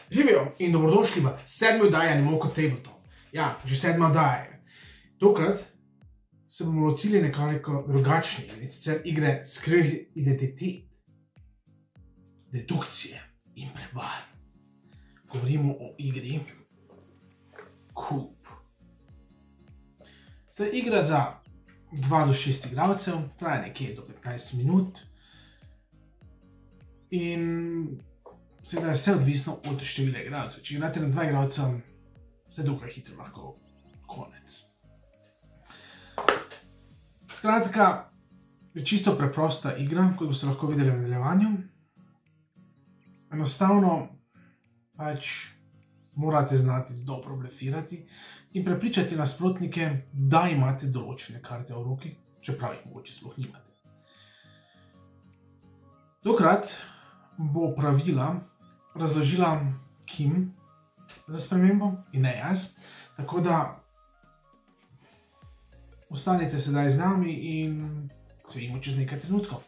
Živijo in dobrodošli v 7. oddaji Animalco Tabletop. Ja, že 7. oddaja je. Tokrat se bomo lotili nekoliko drugačne igre, in sicer igre skrivnih identitet, dedukcije in prevar. Govorimo o igri Kup. To je igra za 2 do 6 igralcev, traja nekje do 15 minut in seveda je vse odvisno od števila igralcev. Če igrate na 2 igralca, se dokaj hitro lahko konec. Skratka, je čisto preprosta igra, kot boste lahko videli v nadaljevanju. Enostavno pač morate znati dobro blefirati in prepričati nasprotnike, da imate določene karte v roki, čeprav jih mogoče sploh nimate. Tokrat bo pravila razložila Kim za spremembo in ne jaz, tako da ostanite sedaj z nami in se vidimo čez nekaj trenutkov.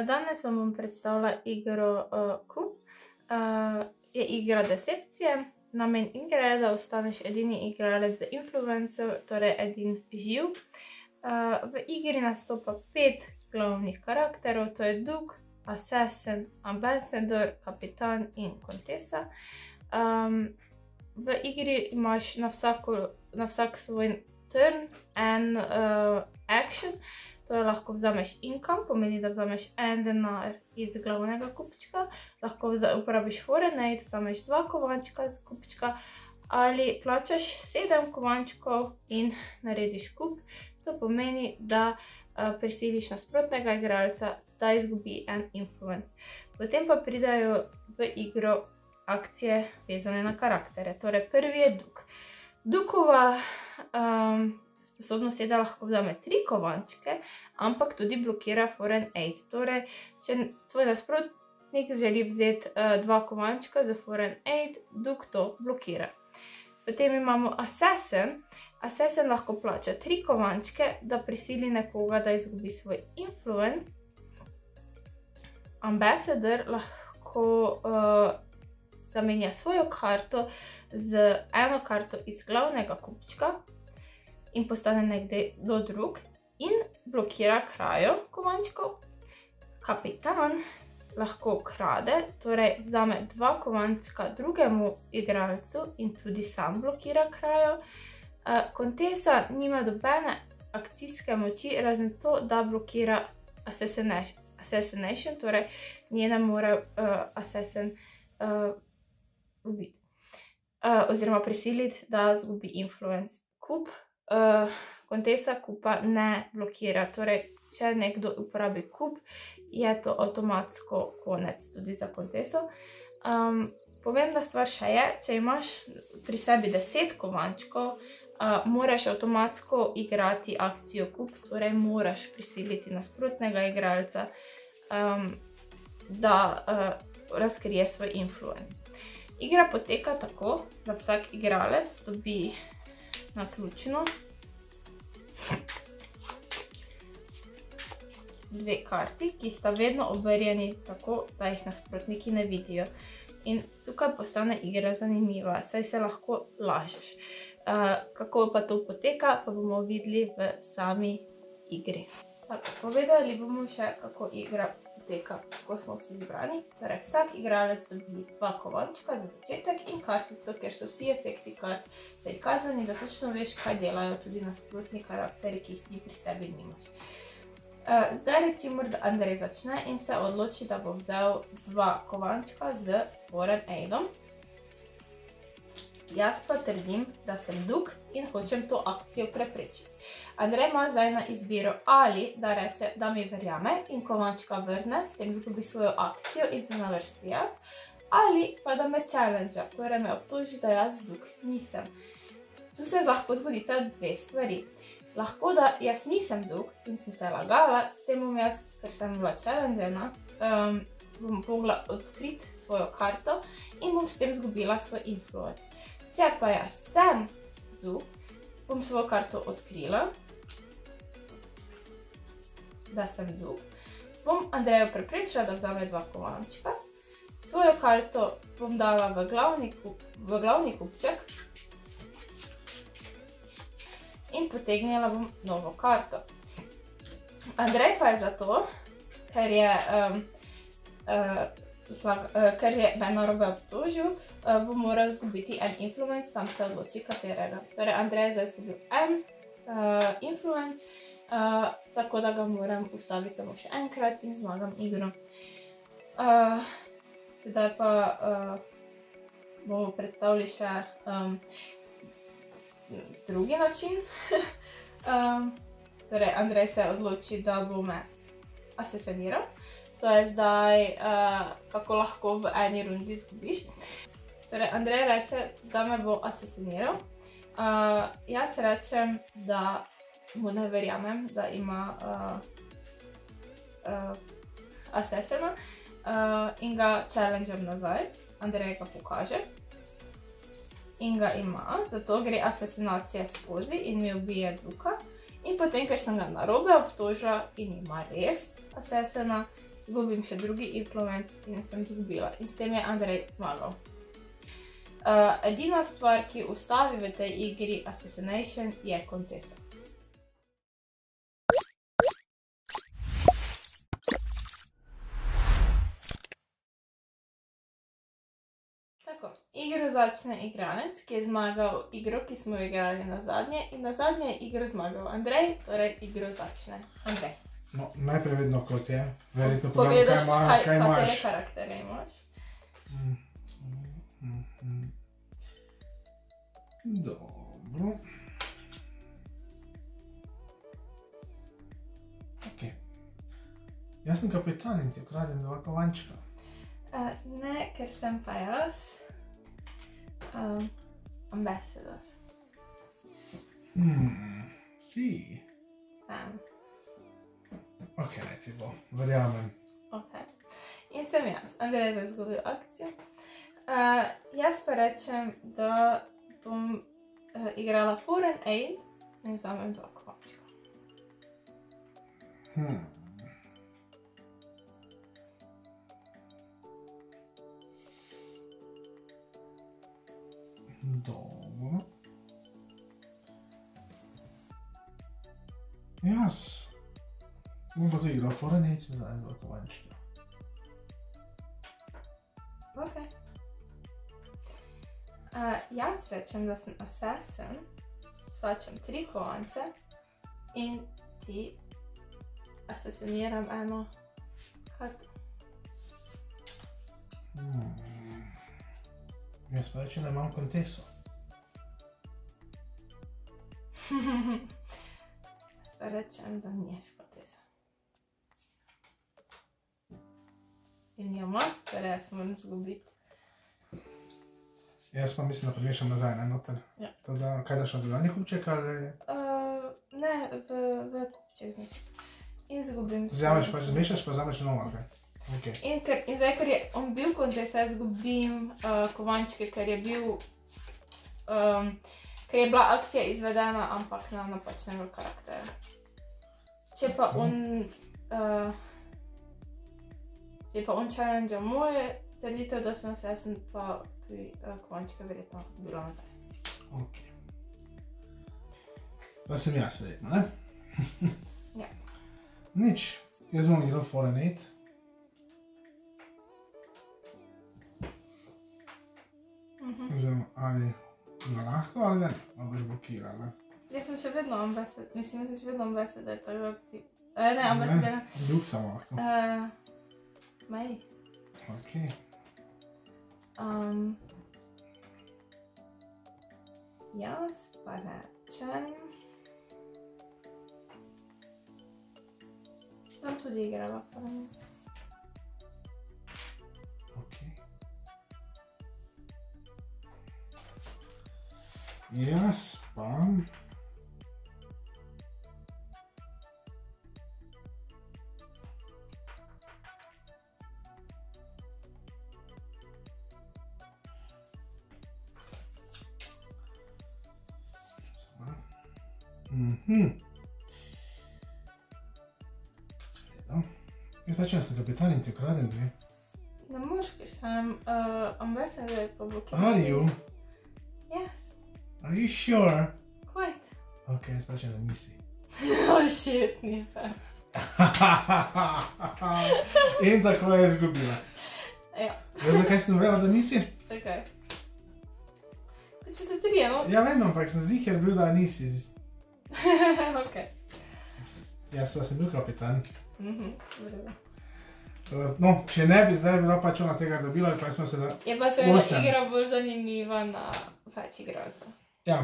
Danes vam bom predstavila igro Kup. Je igra decepcije. Namen igre je, da ostaneš edini igralec z influencer, torej edin živ. V igri nastopa 5 glavnih karakterov, to je Duk, Assassin, Ambassador, Kapitan in Kontesa. V igri imaš na vsak svoj turn en action, to je lahko vzameš income, pomeni, da vzameš en denar iz glavnega kupčka, lahko uporabiš foreign aid, vzameš 2 kovančka iz kupčka ali plačaš 7 kovančkov in narediš kup. To pomeni, da prisiliš nasprotnega igralca, da izgubi en influence. Potem pa pridajo v igro akcije vezane na karaktere. Torej, prvi je Duk. Dukova sposobnost je, da lahko vzame 3 kovančke, ampak tudi blokira foreign aid. Torej, če tvoj nasprotnik želi vzeti 2 kovančka za foreign aid, Duk to blokira. Potem imamo Assassin. Assassin lahko plača 3 kovančke, da prisili nekoga, da izgubi svoj influence. Ambassador lahko zamenja svojo karto z eno karto iz glavnega kupčka in postane nekdo drug in blokira krajo kovančkov. Kapitan lahko krade, torej vzame 2 kovančka drugemu igralcu in tudi sam blokira krajo. Kontesa nima dobene akcijske moči, razen to, da blokira assassination, torej njene mora assassin ubiti oziroma prisiliti, da izgubi influence. Kup Kontesa kupa ne blokira, torej če nekdo uporabi kup, je to avtomatsko konec tudi za Konteso. Pomembna stvar še je, če imaš pri sebi 10 kovančkov, moraš avtomatsko igrati akcijo kup, torej moraš prisiliti nasprotnega igralca, da razkrije svoj influence. Igra poteka tako, da vsak igralec dobi naključno 2 karti, ki sta vedno obrnjeni tako, da jih nasprotniki ne vidijo. In tukaj postane igra zanimiva, saj se lahko lažeš. Kako pa to poteka, pa bomo videli v sami igri. Povedali bomo še, kako igra poteka, ko smo vsi zbrani. Torej, vsak igralec dobi 2 kovančka za začetek in kartico, kjer so vsi efekti kart prikazani, da točno veš, kaj delajo tudi nasprotni karakteri, ki jih ti pri sebi nimaš. Zdaj recimo, da Andrej začne in se odloči, da bo vzel 2 kovančka z foreign aidom. Jaz pa trdim, da sem Duk in hočem to akcijo preprečiti. Andrej ima zdaj na izbiro ali da reče, da mi verjame in kovančka vrne, s tem izgubi svojo akcijo in se navrsti jaz, ali pa da me challenge, torej me obtoži, da jaz Duk nisem. Tu se lahko zgodita 2 stvari. Lahko, da jaz nisem Duk in sem se lagala, s tem bom jaz, ker sem bila challengena, bom mogla odkriti svojo karto in bom s tem izgubila svoj influence. Če pa jaz sem Duk, bom svojo karto odkrila, da sem dug. Bom Andrejo prepričala, da vzame 2 kovančka. Svojo karto bom dala v glavni kupček in potegnila bom novo karto. Andrej pa je zato, ker je me narobe obtožil, bo moral izgubiti en influence, sam se odloči katerega. Torej, Andrej je zdaj izgubil en influence, tako da ga moram ustaviti samo še enkrat in zmagam igro. Sedaj pa bomo predstavili še drugi način. Torej, Andrej se odloči, da bo me asesiniral. To je zdaj, kako lahko v eni rundi izgubiš. Torej, Andrej reče, da me bo asesiniral. Jaz rečem, da mu ne verjamem, da ima asesina in ga challengem nazaj. Andrej ga pokaže in ga ima, zato gre asesinacija skozi in mi ubije Duka. In potem, ker sem ga narobe obtožila in ima res asesina, izgubim še drugi influence in sem izgubila. In s tem je Andrej zmagal. Edina stvar, ki ustavi v tej igri Assassination, je Contessa. Tako, igro začne igralec, ki je zmagal igro, ki smo jo igrali nazadnje, in nazadnje je igro zmagal Andrej, torej igro začne Andrej. No, najprej vedno kot je, verjetno pogledaš, kaj imaš. Katere karaktere imaš. Dobro. Ok. Jaz sem kapitan in ti ukradem 2 kovančka. Ne, ker sem pa jaz ambassador. Si. Sem. Ok, naj ti bo, verjamem. Ok. In sem jaz. Andrej je zdaj izgubil akcijo. Jaz pa rečem, da bom igrala foreign aid in vzamem 2 kovančka. Dobro. Jaz bom pa to igral foreign aid in vzamem 2 kovančka. Ok. Jaz rečem, da sem assassin, plačam 3 kovance in ti asasiniram eno karto. Jaz pa rečem, da imam Contesso. Jaz pa rečem, da niješ Contessa. In jo ima, torej jaz moram izgubiti. Jaz pa mislim, da premešam nazaj, ne, noter. Ja. Teda, kaj daš na dodaljni kupček ali? Ne, v kupček zmešam. In izgubim. Vzameš pač, zmešaš pa vzameš novo, ali kaj? Ok. In zdaj, ker je on bil Contessa, jaz izgubim kovančke, ker je bil, ker je bila akcija izvedena, ampak na napačnega karaktera. Če pa on challenge moje trditev, da sem assassin, pa bi kovančka verjetno bila nazaj. Ok. Pa sem jaz verjetno, ne? Ja. Nič. Jaz bom igral foreign aid. Zdaj, ali ga lahko ali ga ne, ali boš blokiral, ne? Jaz sem še vedno ambassador, mislim, jaz sem še vedno ambassador, tako da ti... Ne, ambassador. Drug samo lahko. Mej. Ok. Jaz pa rečem... Tam tudi igrala foreign aid. Ok. Jaz pa... Jaz pač sem kapitan in ti ukradem dve. Ne moreš, ker sem ambassador pa blokiral. Are you? Yes, Are you sure? quite. Ok, jaz pač da nisi. Oh shit, nisem. In tako je izgubila. Ja, Veš, zakaj sem vedela, da nisi? takaj. Pa če se trije, no? Ja, vem, ampak sem ziher bil, da nisi. Ok. Jaz sem bil kapitan. Vrlo. No, če ne bi zdaj bila pač ona tega dobila, pa smo se da... Je pa se Osem. igra bolj zanimiva na več igralcev. Ja,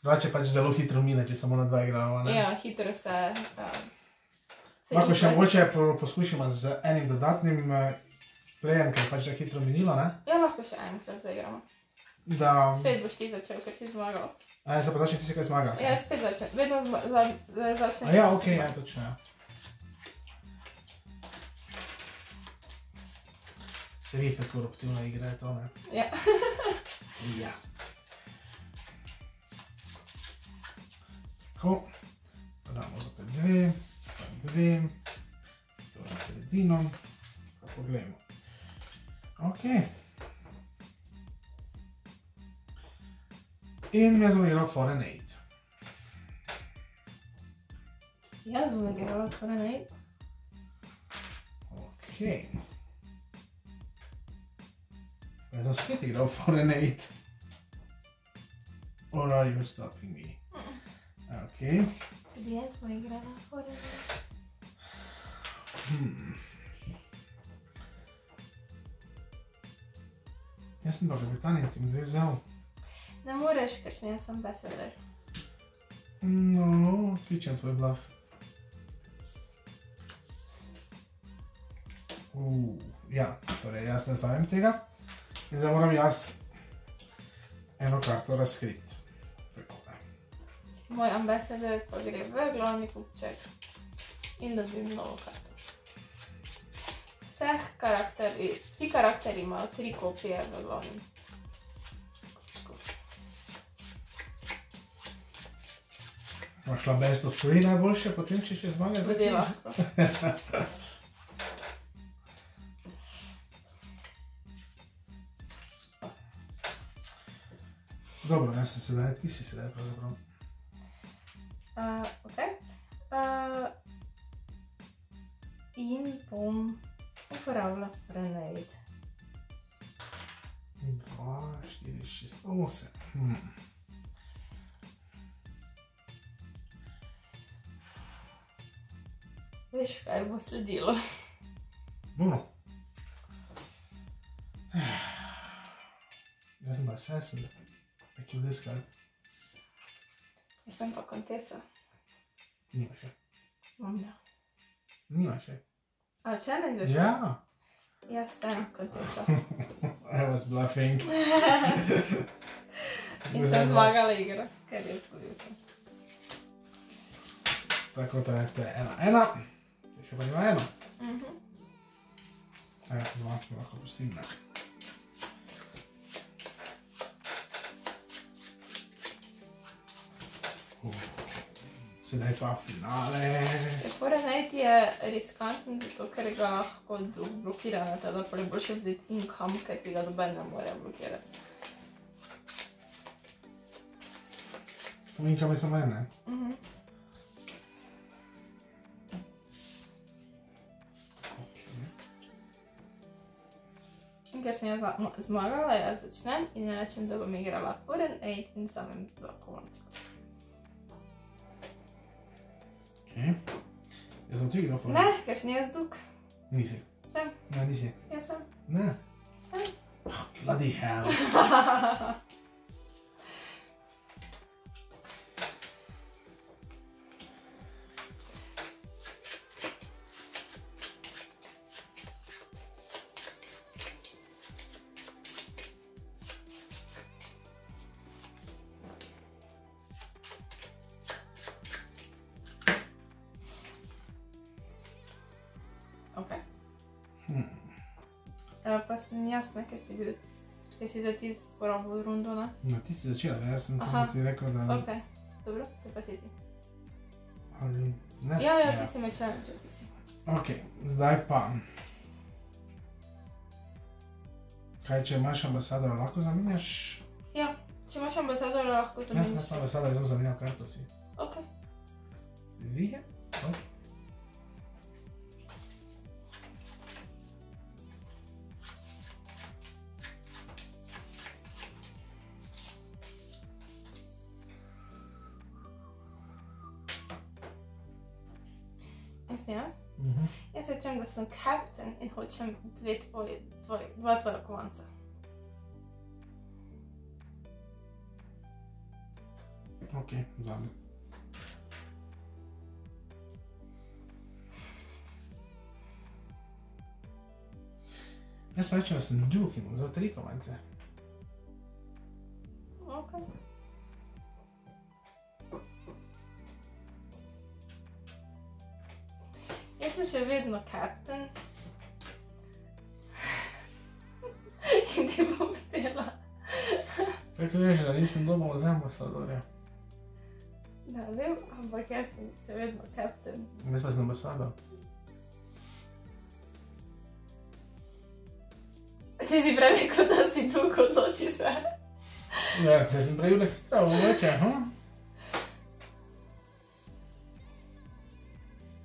drugače pač zelo hitro mine, če samo na dva igrava, ne? Ja, hitro se... Lahko še mogoče poskušamo z enim dodatnim playem, ker je pač že hitro minilo, ne? Ja, lahko še enkrat zaigramo. Da... Spet boš ti začel, ker si zmagal. A, zdaj pa začne ti se kaj zmaga? Ja, spet začne. Vedno začne. A ja, okej, ja, točno, ja. Se vi, kako koruptivna igra je to, ne? Ja. Ja. Tako. Pa damo zopet dve, pa dve. To na sredino. Pa pogledamo. Ok. In jaz bom igral Foreign Aid. Jaz bom igrala Foreign Aid. Ok. Jaz sem spet igral Foreign Aid. Or are you stopping me? Ok. Tudi jaz bom igrala Foreign Aid. Jaz sem pa kapitan in ti mi dve vzel. Ne moreš, ker sem jaz ambassador. No, odličen tvoj bluff. Ja, torej jaz ne zavem tega. In zdaj moram jaz eno karto razkriti. Tako da. Moj ambassador pa gre v glavni kupček in dobim novo karto. Vsi karakteri imajo 3 kopije v glavnem kupčku. Imaš šla best of 3 najboljše, potem če še zmaga za Tudi ti? lahko. Dobro, jaz sem sedaj, ti si sedaj pravzaprav. Ok. In bom uporabila Foreign Aid. 2, 4, 6, 8. Veš, kaj bo sledilo. Dobro. Jaz sem pa assassin. I kill this guy. Jaz sem pa kontesa. Nima še. Ja. Nima še. A challengeš? Ja. Jaz sem kontesa. I was bluffing. In sem zmagala igro, ker je izgubil sem. Tako da je to 1-1. Te še pa nima 1. No, lahko pustim, ne. Sedaj pa finale. Foreign Aid je riskanten, zato ker ga lahko drug blokira, teda pa je boljše vzeti income, ker ti ga noben ne more blokirati. Income je samo en, ne? In ker sem jaz zmagala, jaz začnem in rečem, da bom igrala Foreign Aid in vzamem 2 kovančka. Jaz sem ti igral Foreign Aid? Ne, ker sem jaz dug. Nisi. Sem. Ne, nisi. Jaz sem. Ne. Sem. Bloody hell. Ok. Pa sem jasna, ker si da ti sporabil rundo, ne? No, ti si začela, jaz sem samo ti rekel, da... Ok, dobro, te pa si ti. Ja, ti si me challenge, ti si. Ok, zdaj pa. Kaj, če imaš ambasadora, lahko zamenjaš? Ja, če imaš ambasadora, lahko Ja, zamenjaš. jaz sem ambasador, jaz sem zamenjal karto si. Ok. Si zihe? Ok. Jaz. Jaz rečem, da sem captain in hočem dva tvoja kovanca. Ok, zame. Jaz pa rečem, da sem duke in za 3 kovance. Ok. Jaz sem še vedno captain. In ti bom vzela. Kako veš, da nisem dobil za ambasadorja? Ne vem, ampak jaz sem še vedno captain. Jaz pa sem ambasador. Ti si prej rekel, da si tukaj, odloči se. Ja, jaz sem prej refiral, vleče,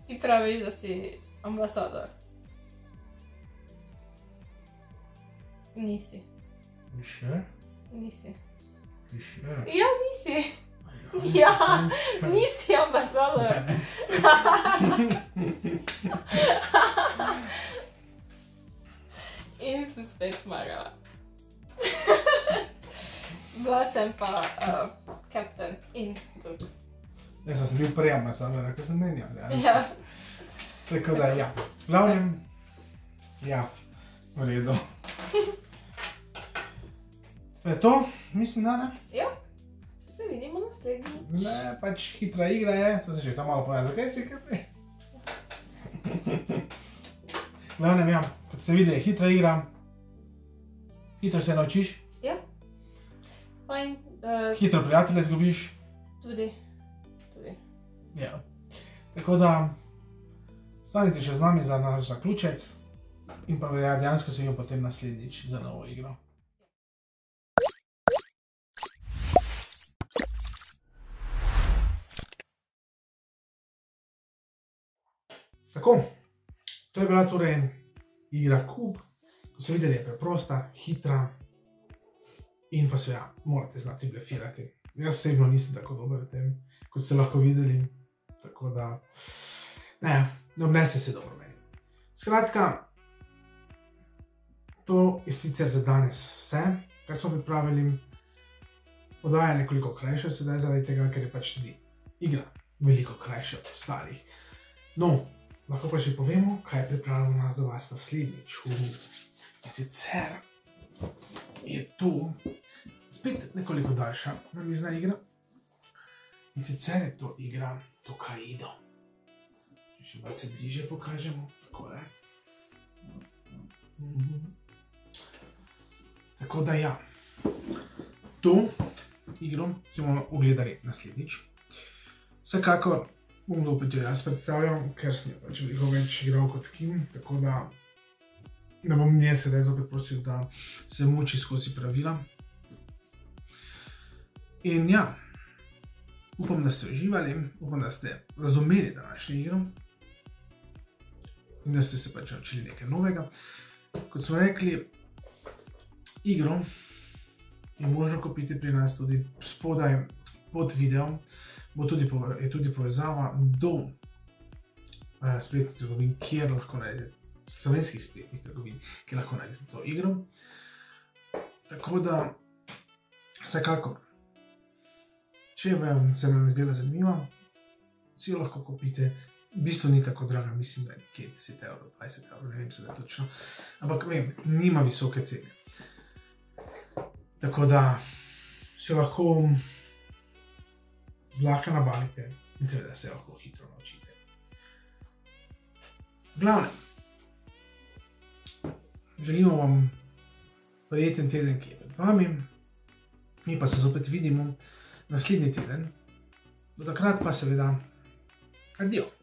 Ti praviš, da si ambasador. Nisi. You sure? Nisi. You sure? Ja, nisi. Ja, nisi ambasador. In sem spet zmagala. Bila sem pa captain in duke. Jaz sem bil prej ambasador, ko sem menjal. Ja. Tako da, ja. V glavnem, ja, v redu. To je to, mislim, da ne? Ja, se vidimo naslednji. Ne, pač hitra igra je, to se še to malo povedal, zakaj si kaj prej? V glavnem, ja, kot se vidi, je hitra igra. Hitro se naučiš. Ja. Fajn. Hitro prijatelje zgubiš. Tudi. Ja. Tako da, stanite še z nami za naš zaključek in pa dejansko se vidimo potem naslednjič za novo igro. Tako, to je bila torej igra Kub. Ko ste videli, je preprosta, hitra in pa seveda morate znati blefirati. Jaz osebno nisem tako dober v tem, kot ste lahko videli. Tako da, ne obnese se dobro meni. Skratka, to je sicer za danes vse, kar smo pripravili. Podaja je nekoliko krajša sedaj zaradi tega, ker je pač tudi igra veliko krajša od ostalih. No, lahko pa še povemo, kaj pripravljamo za vas naslednjič. In sicer je tu spet nekoliko daljša namizna igra. In sicer je to igra Tokaido. Še malce bliže pokažemo, takole. Tako da ja, to igro si bomo ogledali naslednjič. Vsekakor bom zopet jo jaz predstavljal, ker sem jo pač veliko več igral kot Kim, tako da ne bom nje sedaj zopet prosil, da se muči skozi pravila. In ja, upam, da ste uživali, upam, da ste razumeli današnjo igro in da ste se pač naučili nekaj novega. Kot smo rekli, igro je možno kupiti pri nas tudi spodaj pod videom. Je tudi povezava do spletnih trgovin, kjer lahko najdete, slovenskih spletnih trgovin, kjer lahko najdete to igro. Tako da, vsekakor, če se vam zdela zanimiva, si jo lahko kupite. V bistvu ni tako draga, mislim, da je nekje 10 €, 20 €, ne vem sedaj točno. Ampak vem, nima visoke cene. Tako da se lahko zlahka nabavite in seveda se lahko hitro naučite. V glavnem, želimo vam prijeten teden, ki je pred vami. Mi pa se zopet vidimo naslednji teden. Do takrat pa seveda adijo.